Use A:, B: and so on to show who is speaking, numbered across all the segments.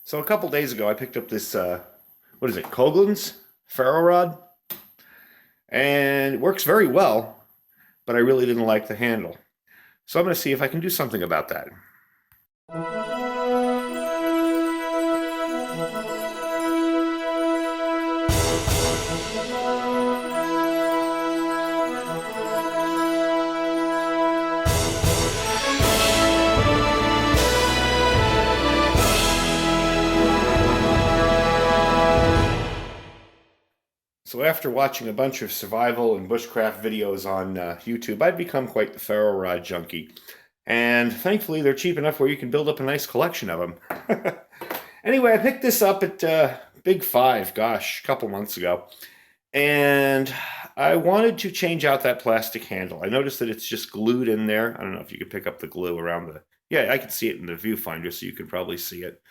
A: So a couple days ago, I picked up this, what is it, Coghlan's Ferro Rod, and it works very well, but I really didn't like the handle. So I'm going to see if I can do something about that. So after watching a bunch of survival and bushcraft videos on YouTube, I've become quite the ferro rod junkie. And thankfully, they're cheap enough where you can build up a nice collection of them. Anyway, I picked this up at Big Five, gosh, a couple months ago. And I wanted to change out that plastic handle. I noticed that it's just glued in there. I don't know if you could pick up the glue around the... Yeah, I can see it in the viewfinder, so you could probably see it.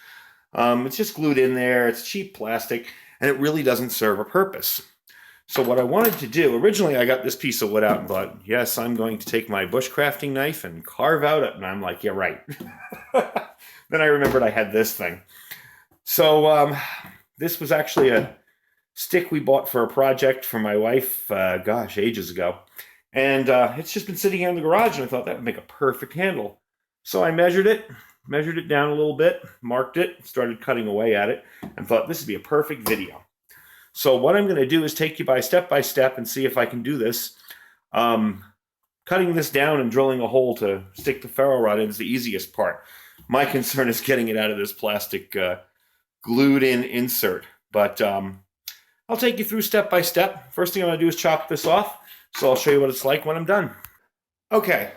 A: It's just glued in there. It's cheap plastic, and it really doesn't serve a purpose. So what I wanted to do, originally I got this piece of wood out and thought, yes, I'm going to take my bushcrafting knife and carve out it. And I'm like, yeah, right. Then I remembered I had this thing. So this was actually a stick we bought for a project for my wife, gosh, ages ago. And it's just been sitting here in the garage, and I thought that would make a perfect handle. So I measured it down a little bit, marked it, started cutting away at it, and thought this would be a perfect video. So what I'm going to do is take you by step and see if I can do this. Cutting this down and drilling a hole to stick the ferro rod in is the easiest part. My concern is getting it out of this plastic glued-in insert. But I'll take you through step by step. First thing I'm going to do is chop this off, so I'll show you what it's like when I'm done. Okay,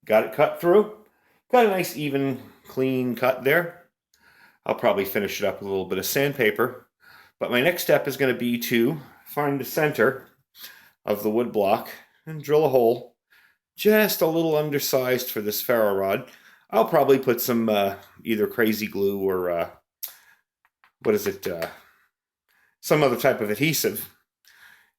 A: got it cut through. Got a nice, even, clean cut there. I'll probably finish it up with a little bit of sandpaper. But my next step is going to be to find the center of the wood block and drill a hole just a little undersized for this ferro rod. I'll probably put some either crazy glue or some other type of adhesive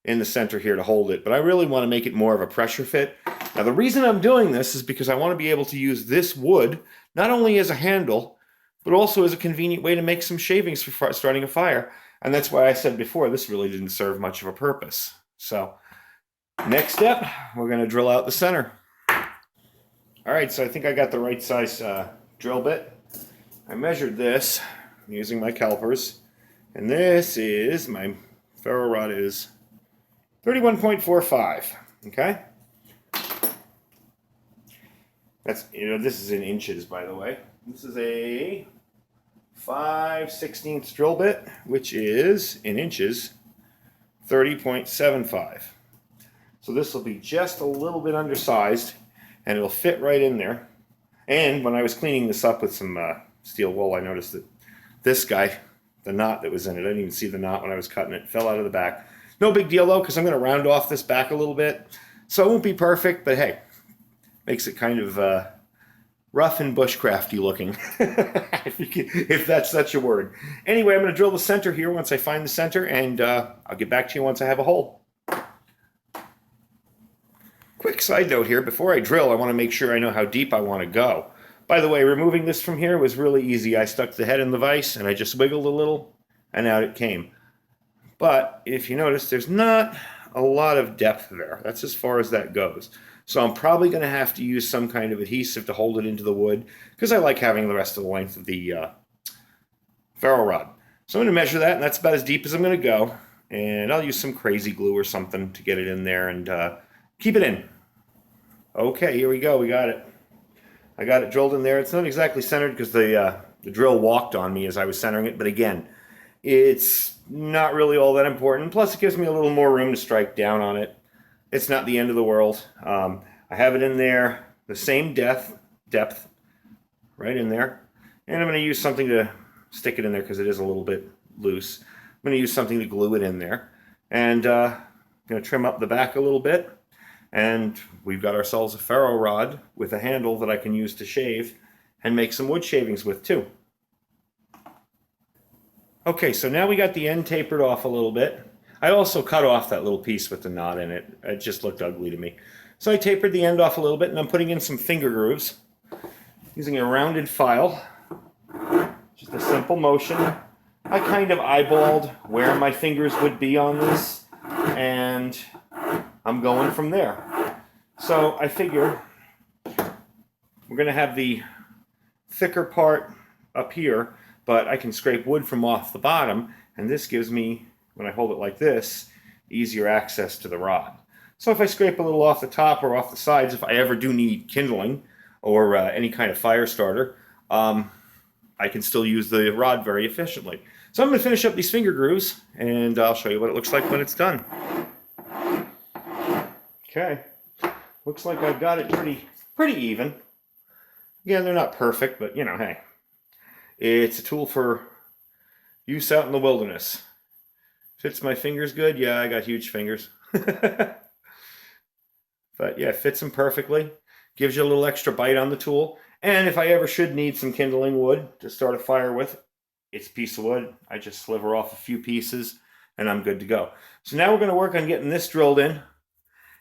A: in the center here to hold it. But I really want to make it more of a pressure fit. Now the reason I'm doing this is because I want to be able to use this wood not only as a handle, but also as a convenient way to make some shavings for starting a fire. And that's why I said before, this really didn't serve much of a purpose. So, next step, we're going to drill out the center. All right, so I think I got the right size drill bit. I measured this using my calipers. And this is, my ferro rod is 31.45, okay? That's, this is in inches, by the way. This is a 5/16 drill bit, which is, in inches, 30.75. So this will be just a little bit undersized, and it'll fit right in there. And when I was cleaning this up with some steel wool, I noticed that this guy, the knot that was in it, I didn't even see the knot when I was cutting it, fell out of the back. No big deal, though, because I'm going to round off this back a little bit. So it won't be perfect, but hey, makes it kind of... rough and bushcrafty looking, if that's such a word. Anyway, I'm going to drill the center here once I find the center, and I'll get back to you once I have a hole. Quick side note here, before I drill, I want to make sure I know how deep I want to go. By the way, removing this from here was really easy. I stuck the head in the vise, and I just wiggled a little, and out it came. But if you notice, there's not a lot of depth there. That's as far as that goes. So I'm probably going to have to use some kind of adhesive to hold it into the wood, because I like having the rest of the length of the ferro rod. So I'm going to measure that, and that's about as deep as I'm going to go. And I'll use some crazy glue or something to get it in there and keep it in. Okay, here we go. We got it. I got it drilled in there. It's not exactly centered because the drill walked on me as I was centering it. But again, it's not really all that important. Plus, it gives me a little more room to strike down on it. It's not the end of the world. I have it in there, the same depth, right in there. And I'm going to use something to stick it in there because it is a little bit loose. I'm going to use something to glue it in there. And I'm going to trim up the back a little bit. And we've got ourselves a ferro rod with a handle that I can use to shave and make some wood shavings with too. Okay, so now we got the end tapered off a little bit. I also cut off that little piece with the knot in it. It just looked ugly to me. So I tapered the end off a little bit, and I'm putting in some finger grooves using a rounded file. Just a simple motion. I kind of eyeballed where my fingers would be on this, and I'm going from there. So I figure we're going to have the thicker part up here, but I can scrape wood from off the bottom, and this gives me, when I hold it like this, easier access to the rod. So if I scrape a little off the top or off the sides, if I ever do need kindling or any kind of fire starter, I can still use the rod very efficiently. So I'm going to finish up these finger grooves, and I'll show you what it looks like when it's done. Okay, looks like I've got it pretty even. Again, they're not perfect, but you know, hey, it's a tool for use out in the wilderness. Fits my fingers good? Yeah, I got huge fingers. But yeah, it fits them perfectly. Gives you a little extra bite on the tool. And if I ever should need some kindling wood to start a fire with, it's a piece of wood. I just sliver off a few pieces and I'm good to go. So now we're going to work on getting this drilled in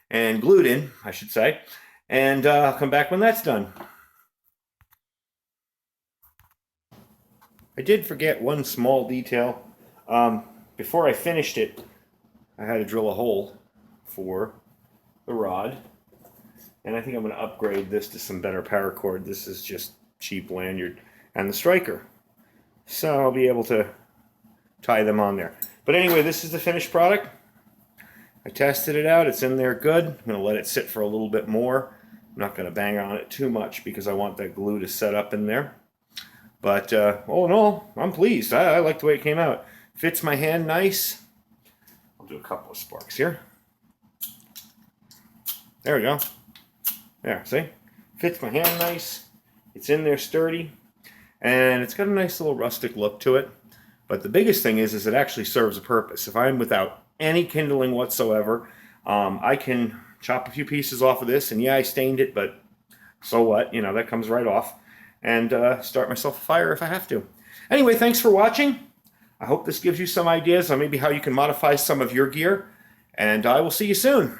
A: and glued in, I should say. And I'll come back when that's done. I did forget one small detail. Before I finished it, I had to drill a hole for the rod. And I think I'm going to upgrade this to some better paracord. This is just cheap lanyard and the striker. So I'll be able to tie them on there. But anyway, this is the finished product. I tested it out. It's in there good. I'm going to let it sit for a little bit more. I'm not going to bang on it too much because I want that glue to set up in there. But all in all, I'm pleased. I like the way it came out. Fits my hand nice. I'll do a couple of sparks here. There we go. There, see? Fits my hand nice. It's in there sturdy. And it's got a nice little rustic look to it. But the biggest thing is it actually serves a purpose. If I'm without any kindling whatsoever, I can chop a few pieces off of this. And yeah, I stained it, but so what? You know, that comes right off. And start myself a fire if I have to. Anyway, thanks for watching. I hope this gives you some ideas on maybe how you can modify some of your gear. And I will see you soon.